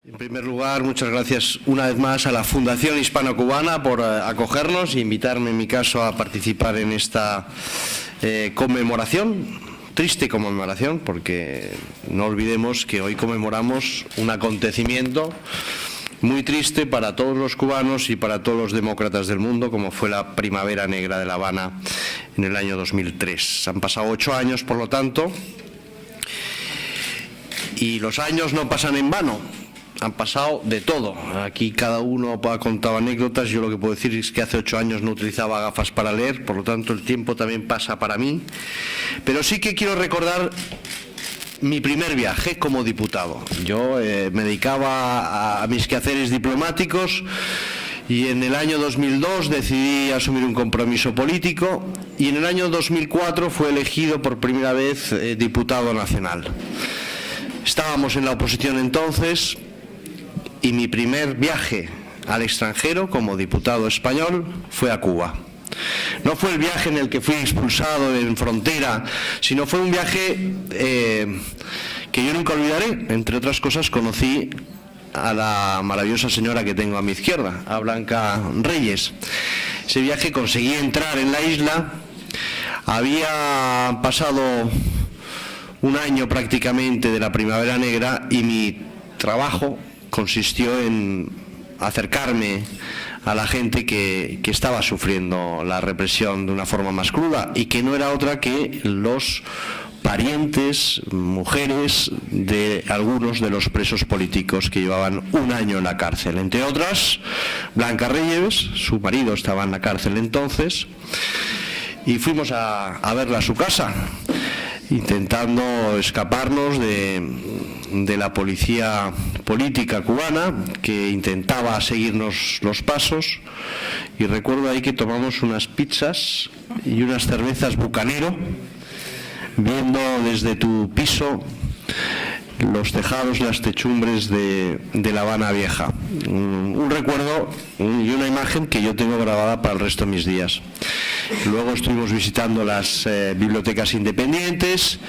En primer lugar, muchas gracias una vez más a la Fundación Hispano-Cubana por acogernos e invitarme, en mi caso, a participar en esta conmemoración, triste conmemoración, porque no olvidemos que hoy conmemoramos un acontecimiento muy triste para todos los cubanos y para todos los demócratas del mundo, como fue la Primavera Negra de La Habana en el año 2003. Han pasado 8 años, por lo tanto, y los años no pasan en vano. Han pasado de todo. Aquí cada uno ha contado anécdotas. Yo lo que puedo decir es que hace 8 años no utilizaba gafas para leer, por lo tanto el tiempo también pasa para mí. Pero sí que quiero recordar mi primer viaje como diputado. Yo me dedicaba a mis quehaceres diplomáticos y en el año 2002 decidí asumir un compromiso político y en el año 2004 fue elegido por primera vez diputado nacional. Estábamos en la oposición entonces. Y mi primer viaje al extranjero como diputado español fue a Cuba. No fue el viaje en el que fui expulsado en frontera, sino fue un viaje que yo nunca olvidaré. Entre otras cosas, conocí a la maravillosa señora que tengo a mi izquierda, a Blanca Reyes. Ese viaje conseguí entrar en la isla. Había pasado un año prácticamente de la Primavera Negra y mi trabajo consistió en acercarme a la gente que estaba sufriendo la represión de una forma más cruda y que no era otra que los parientes, mujeres de algunos de los presos políticos que llevaban un año en la cárcel. Entre otras, Blanca Reyes, su marido estaba en la cárcel entonces, y fuimos a verla a su casa, intentando escaparnos de la policía política cubana que intentaba seguirnos los pasos. Y recuerdo ahí que tomamos unas pizzas y unas cervezas Bucanero, viendo desde tu piso los tejados, las techumbres de La Habana Vieja. Un recuerdo y una imagen que yo tengo grabada para el resto de mis días. Luego estuvimos visitando las bibliotecas independientes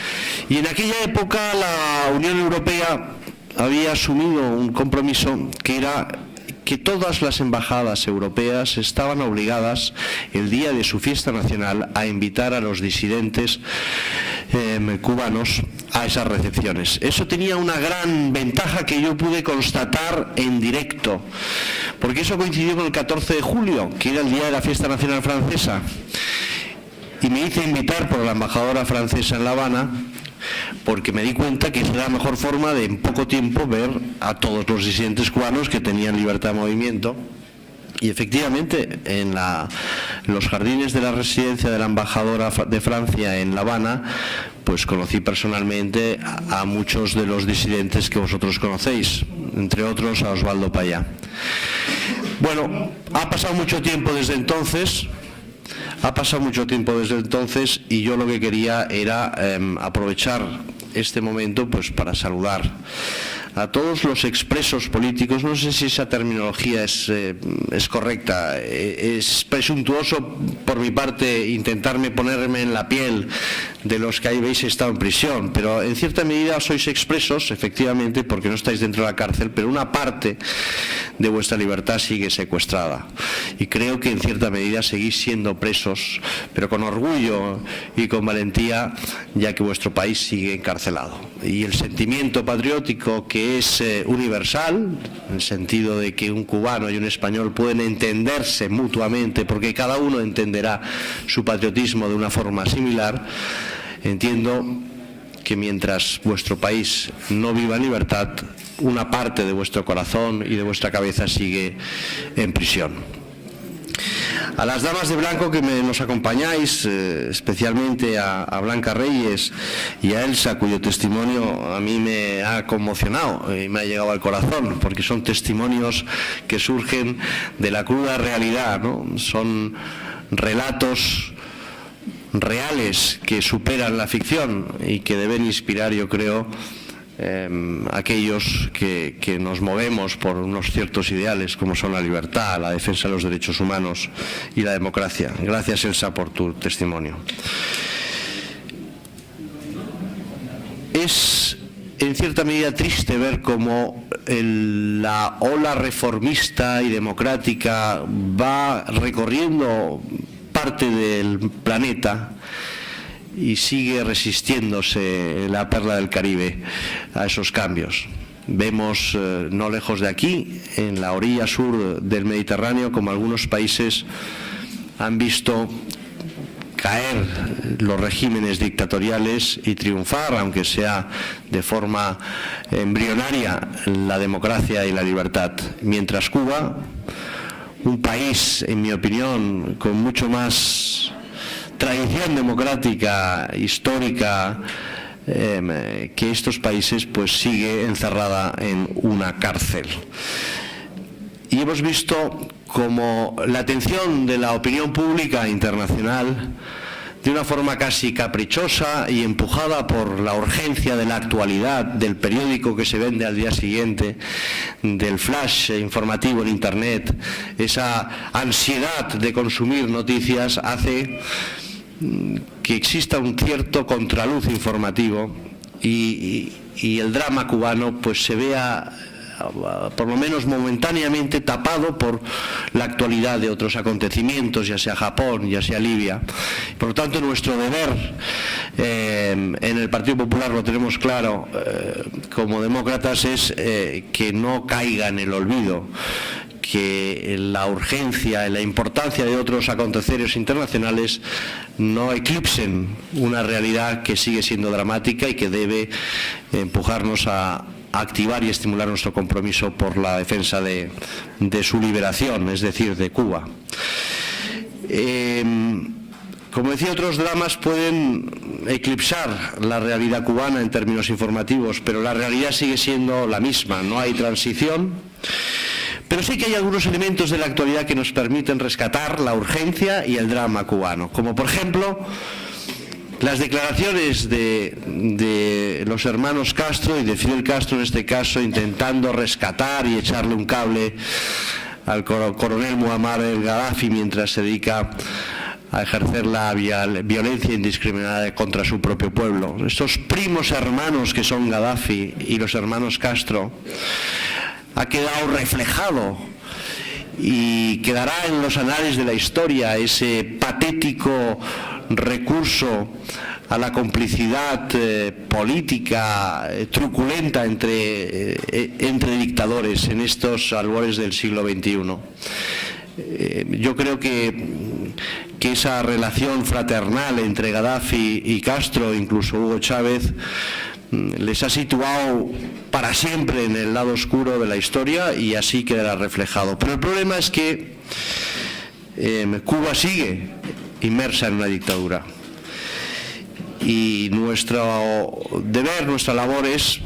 y en aquella época la Unión Europea había asumido un compromiso que era que todas las embajadas europeas estaban obligadas el día de su fiesta nacional a invitar a los disidentes cubanos a esas recepciones. Eso tenía una gran ventaja que yo pude constatar en directo, porque eso coincidió con el 14 de julio, que era el día de la fiesta nacional francesa, y me hice invitar por la embajadora francesa en La Habana, porque me di cuenta que era la mejor forma de en poco tiempo ver a todos los disidentes cubanos que tenían libertad de movimiento. Y efectivamente, en los jardines de la residencia de la embajadora de Francia en La Habana, pues conocí personalmente a muchos de los disidentes que vosotros conocéis, entre otros a Osvaldo Payá. Bueno, ha pasado mucho tiempo desde entonces. Y yo lo que quería era aprovechar este momento pues para saludar a todos los expresos políticos. No sé si esa terminología es correcta. Es presuntuoso por mi parte intentarme ponerme en la piel de los que habéis estado en prisión, pero en cierta medida sois expresos, efectivamente, porque no estáis dentro de la cárcel, pero una parte de vuestra libertad sigue secuestrada. Y creo que en cierta medida seguís siendo presos, pero con orgullo y con valentía, ya que vuestro país sigue encarcelado. Y el sentimiento patriótico, que es universal, en el sentido de que un cubano y un español pueden entenderse mutuamente, porque cada uno entenderá su patriotismo de una forma similar. Entiendo que mientras vuestro país no viva en libertad, una parte de vuestro corazón y de vuestra cabeza sigue en prisión. A las damas de blanco que nos acompañáis, especialmente a Blanca Reyes y a Elsa, cuyo testimonio a mí me ha conmocionado y me ha llegado al corazón, porque son testimonios que surgen de la cruda realidad, ¿no? Son relatos reales que superan la ficción y que deben inspirar, yo creo, aquellos que nos movemos por unos ciertos ideales como son la libertad, la defensa de los derechos humanos y la democracia. Gracias, Elsa, por tu testimonio. Es en cierta medida triste ver cómo la ola reformista y democrática va recorriendo parte del planeta y sigue resistiéndose la perla del Caribe a esos cambios. Vemos no lejos de aquí, en la orilla sur del Mediterráneo, como algunos países han visto caer los regímenes dictatoriales y triunfar, aunque sea de forma embrionaria, la democracia y la libertad. Mientras Cuba, un país, en mi opinión, con mucho más tradición democrática, histórica, que estos países, pues sigue encerrada en una cárcel. Y hemos visto como la atención de la opinión pública internacional, de una forma casi caprichosa y empujada por la urgencia de la actualidad, del periódico que se vende al día siguiente, del flash informativo en Internet, esa ansiedad de consumir noticias hace que exista un cierto contraluz informativo y el drama cubano pues se vea, por lo menos momentáneamente, tapado por la actualidad de otros acontecimientos, ya sea Japón, ya sea Libia. Por lo tanto, nuestro deber en el Partido Popular, lo tenemos claro, como demócratas, es que no caiga en el olvido, que la urgencia y la importancia de otros acontecimientos internacionales no eclipsen una realidad que sigue siendo dramática y que debe empujarnos a activar y estimular nuestro compromiso por la defensa de su liberación, es decir, de Cuba. Como decía, otros dramas pueden eclipsar la realidad cubana en términos informativos, pero la realidad sigue siendo la misma, no hay transición. Pero sí que hay algunos elementos de la actualidad que nos permiten rescatar la urgencia y el drama cubano, como por ejemplo las declaraciones de los hermanos Castro y de Fidel Castro en este caso, intentando rescatar y echarle un cable al coronel Muammar el-Gaddafi mientras se dedica a ejercer la violencia indiscriminada contra su propio pueblo. Estos primos hermanos que son Gaddafi y los hermanos Castro ha quedado reflejado y quedará en los anales de la historia ese patético recurso a la complicidad política truculenta entre dictadores en estos albores del siglo XXI. Yo creo que esa relación fraternal entre Gaddafi y Castro, incluso Hugo Chávez, les ha situado para siempre en el lado oscuro de la historia y así quedará reflejado. Pero el problema es que Cuba sigue inmersa en una dictadura y nuestro deber, nuestra labor es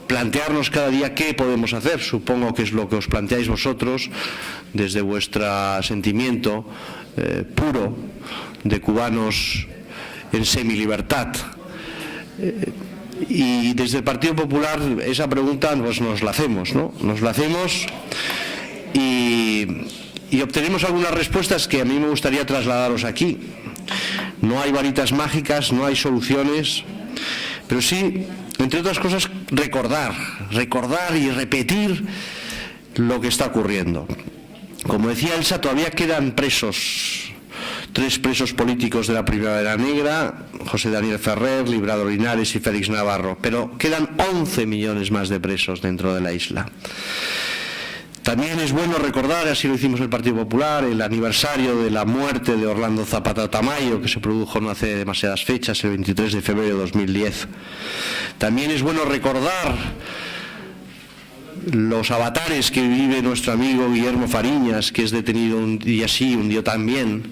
plantearnos cada día qué podemos hacer. Supongo que es lo que os planteáis vosotros desde vuestro sentimiento puro de cubanos en semilibertad. Y desde el Partido Popular esa pregunta pues nos la hacemos, ¿no? Nos la hacemos y obtenemos algunas respuestas que a mí me gustaría trasladaros aquí. No hay varitas mágicas, no hay soluciones, pero sí, entre otras cosas, recordar y repetir lo que está ocurriendo. Como decía Elsa, todavía quedan presos, 3 presos políticos de la Primavera Negra, José Daniel Ferrer, Librado Linares y Félix Navarro, pero quedan 11 millones más de presos dentro de la isla. También es bueno recordar, así lo hicimos el Partido Popular, el aniversario de la muerte de Orlando Zapata Tamayo, que se produjo no hace demasiadas fechas, el 23 de febrero de 2010. También es bueno recordar los avatares que vive nuestro amigo Guillermo Fariñas, que es detenido un día sí, un día también.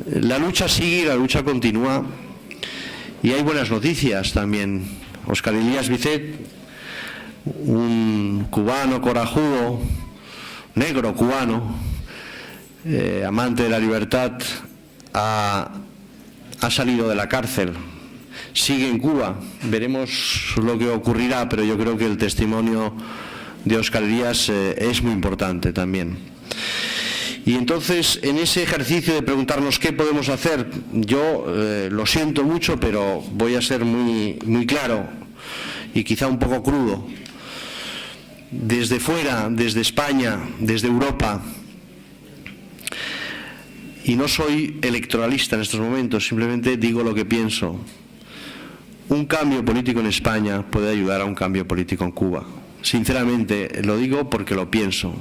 La lucha sigue, la lucha continúa y hay buenas noticias también. Óscar Elías Vicet, un cubano corajudo, negro cubano, amante de la libertad, ha salido de la cárcel, sigue en Cuba. Veremos lo que ocurrirá, pero yo creo que el testimonio de Óscar Elías es muy importante también. Y entonces, en ese ejercicio de preguntarnos qué podemos hacer, yo lo siento mucho, pero voy a ser muy claro y quizá un poco crudo. Desde fuera, desde España, desde Europa, y no soy electoralista en estos momentos, simplemente digo lo que pienso. Un cambio político en España puede ayudar a un cambio político en Cuba. Sinceramente, lo digo porque lo pienso.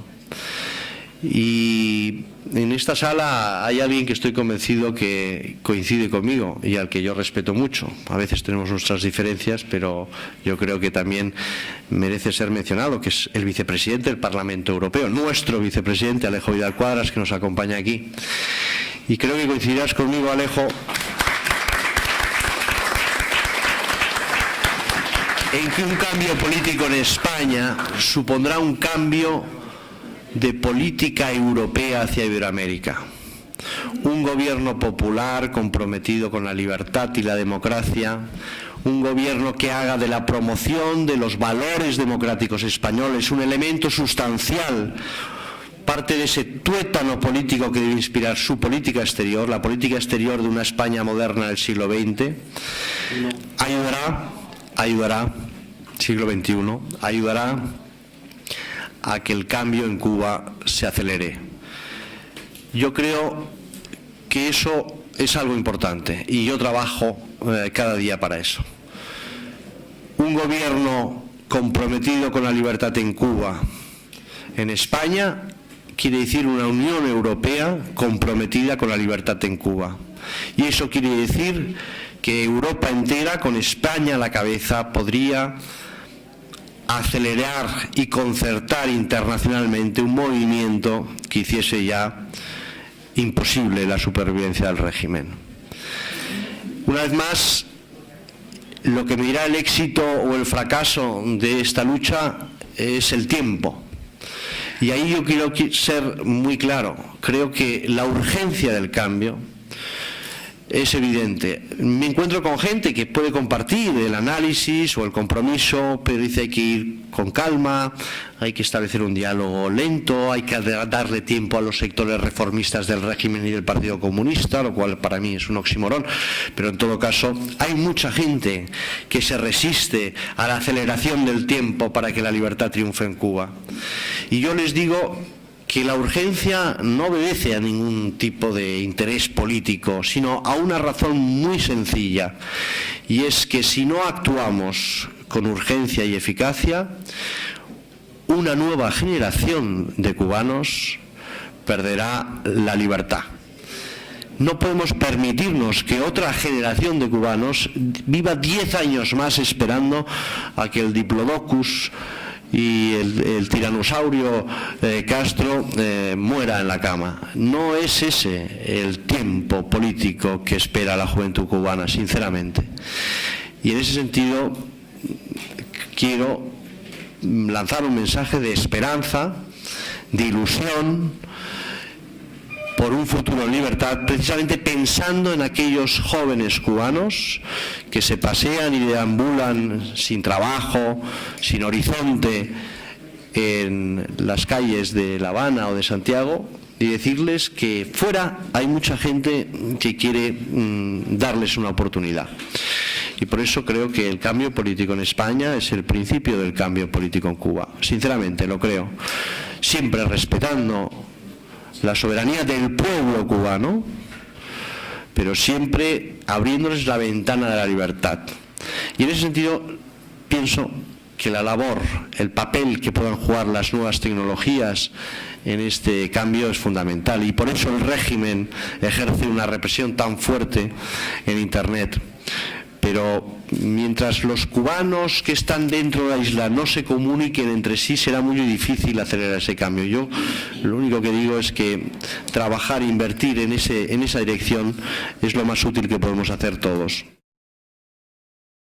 Y en esta sala hay alguien que estoy convencido que coincide conmigo y al que yo respeto mucho. A veces tenemos nuestras diferencias, pero yo creo que también merece ser mencionado, que es el vicepresidente del Parlamento Europeo, nuestro vicepresidente Alejo Vidal Quadras, que nos acompaña aquí. Y creo que coincidirás conmigo, Alejo, en que un cambio político en España supondrá un cambio de política europea hacia Iberoamérica. Un gobierno popular comprometido con la libertad y la democracia, un gobierno que haga de la promoción de los valores democráticos españoles un elemento sustancial, parte de ese tuétano político que debe inspirar su política exterior, la política exterior de una España moderna del siglo XX, siglo XXI, ayudará a que el cambio en Cuba se acelere. Yo creo que eso es algo importante y yo trabajo cada día para eso. Un gobierno comprometido con la libertad en Cuba, en España, quiere decir una Unión Europea comprometida con la libertad en Cuba. Y eso quiere decir que Europa entera, con España a la cabeza, podría acelerar y concertar internacionalmente un movimiento que hiciese ya imposible la supervivencia del régimen. Una vez más, lo que medirá el éxito o el fracaso de esta lucha es el tiempo. Y ahí yo quiero ser muy claro. Creo que la urgencia del cambio es evidente. Me encuentro con gente que puede compartir el análisis o el compromiso, pero dice hay que ir con calma, hay que establecer un diálogo lento, hay que darle tiempo a los sectores reformistas del régimen y del Partido Comunista, lo cual para mí es un oxímoron, pero en todo caso hay mucha gente que se resiste a la aceleración del tiempo para que la libertad triunfe en Cuba. Y yo les digo que la urgencia no obedece a ningún tipo de interés político, sino a una razón muy sencilla, y es que si no actuamos con urgencia y eficacia, una nueva generación de cubanos perderá la libertad. No podemos permitirnos que otra generación de cubanos viva 10 años más esperando a que el Diplodocus y el tiranosaurio Castro muera en la cama. No es ese el tiempo político que espera la juventud cubana, sinceramente. Y en ese sentido quiero lanzar un mensaje de esperanza, de ilusión por un futuro en libertad, precisamente pensando en aquellos jóvenes cubanos que se pasean y deambulan sin trabajo, sin horizonte en las calles de La Habana o de Santiago, y decirles que fuera hay mucha gente que quiere darles una oportunidad. Y por eso creo que el cambio político en España es el principio del cambio político en Cuba. Sinceramente lo creo. Siempre respetando la soberanía del pueblo cubano, pero siempre abriéndoles la ventana de la libertad. Y en ese sentido pienso que la labor, el papel que puedan jugar las nuevas tecnologías en este cambio es fundamental, y por eso el régimen ejerce una represión tan fuerte en Internet. Pero mientras los cubanos que están dentro de la isla no se comuniquen entre sí, será muy difícil acelerar ese cambio. Yo lo único que digo es que trabajar, invertir en esa dirección es lo más útil que podemos hacer todos.